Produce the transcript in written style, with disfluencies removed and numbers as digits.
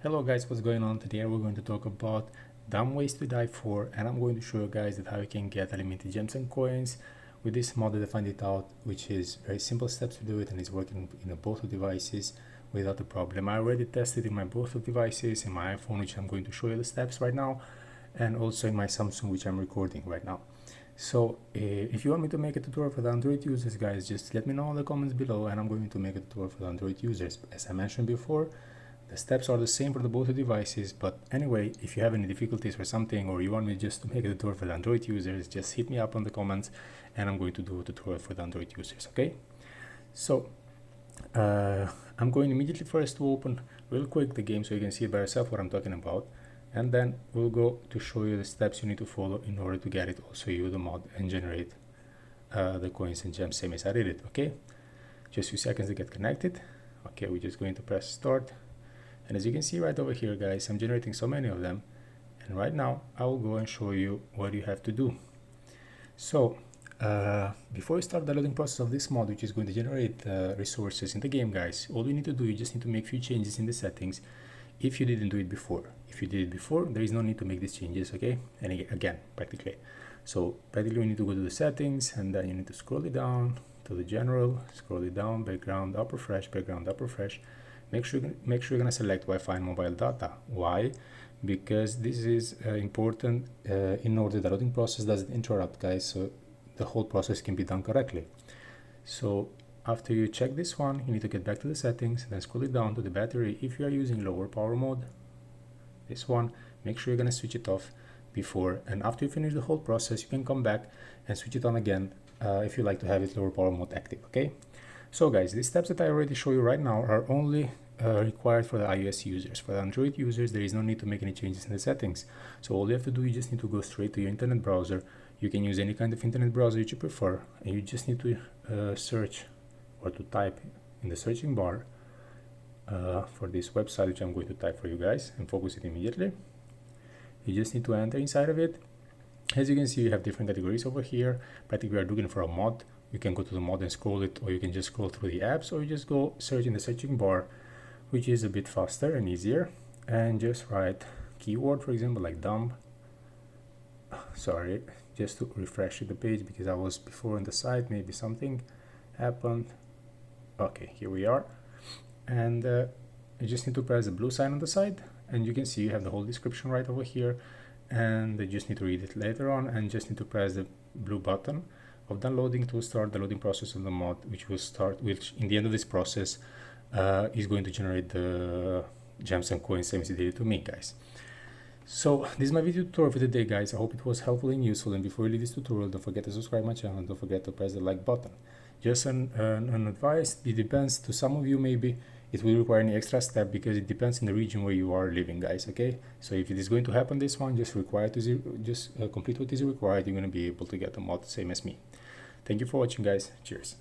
Hello guys, what's going on? Today we're going to talk about dumb ways to die for, and I'm going to show you guys that how you can get unlimited gems and coins with this mod that I find it out, which is very simple steps to do it, and it's working in both devices without a problem. I already tested in my both devices, in my iPhone, which I'm going to show you the steps right now, and also in my Samsung, which I'm recording right now. So if you want me to make a tutorial for the Android users, guys, just let me know in the comments below, and I'm going to make a tutorial for the Android users. As I mentioned before, the steps are the same for both devices, but anyway, if you have any difficulties or something, or you want me just to make a tutorial for the Android users, just hit me up on the comments and I'm going to do a tutorial for the Android users, okay? So I'm going immediately first to open real quick the game so you can see by yourself what I'm talking about, and then we'll go to show you the steps you need to follow in order to get it, also use the mod and generate the coins and gems same as I did it, okay? Just a few seconds to get connected. Okay, we're just going to press start. And as you can see right over here, guys, I'm generating so many of them, and right now I will go and show you what you have to do. So before you start the loading process of this mod, which is going to generate resources in the game, guys, all you need to do, you just need to make a few changes in the settings if you didn't do it before. If you did it before, there is no need to make these changes, okay? And again, practically, so practically you need to go to the settings, and then you need to scroll it down to the general, scroll it down, background upper fresh, background upper fresh. Make sure you're gonna select Wi-Fi and mobile data. Why? Because this is important in order the loading process doesn't interrupt, guys, so the whole process can be done correctly. So after you check this one, you need to get back to the settings, then scroll it down to the battery. If you are using lower power mode, this one, make sure you're gonna switch it off before, and after you finish the whole process, you can come back and switch it on again if you like to have it lower power mode active, okay? So guys, these steps that I already show you right now are only required for the iOS users. For the Android users, there is no need to make any changes in the settings. So all you have to do, you just need to go straight to your internet browser. You can use any kind of internet browser that you prefer, and you just need to search or to type in the searching bar for this website, which I'm going to type for you guys and focus it immediately. You just need to enter inside of it. As you can see, you have different categories over here. Practically, we are looking for a mod. You can go to the mod and scroll it, or you can just scroll through the apps, or you just go search in the searching bar, which is a bit faster and easier, and just write keyword, for example, like dumb. Sorry, just to refresh the page because I was before on the site, maybe something happened. Okay, here we are, and you just need to press the blue sign on the side, and you can see you have the whole description right over here, and you just need to read it later on, and just need to press the blue button of downloading to start the loading process of the mod, which in the end of this process is going to generate the gems and coins same as it did to me, guys. So this is my video tutorial for today, guys. I hope it was helpful and useful, and before you leave this tutorial, don't forget to subscribe my channel, and don't forget to press the like button. Just an advice, it depends to some of you, maybe it will require any extra step because it depends on the region where you are living, guys, okay? So if it is going to happen this one, just complete what is required, you're going to be able to get the mod same as me. Thank you for watching, guys. Cheers.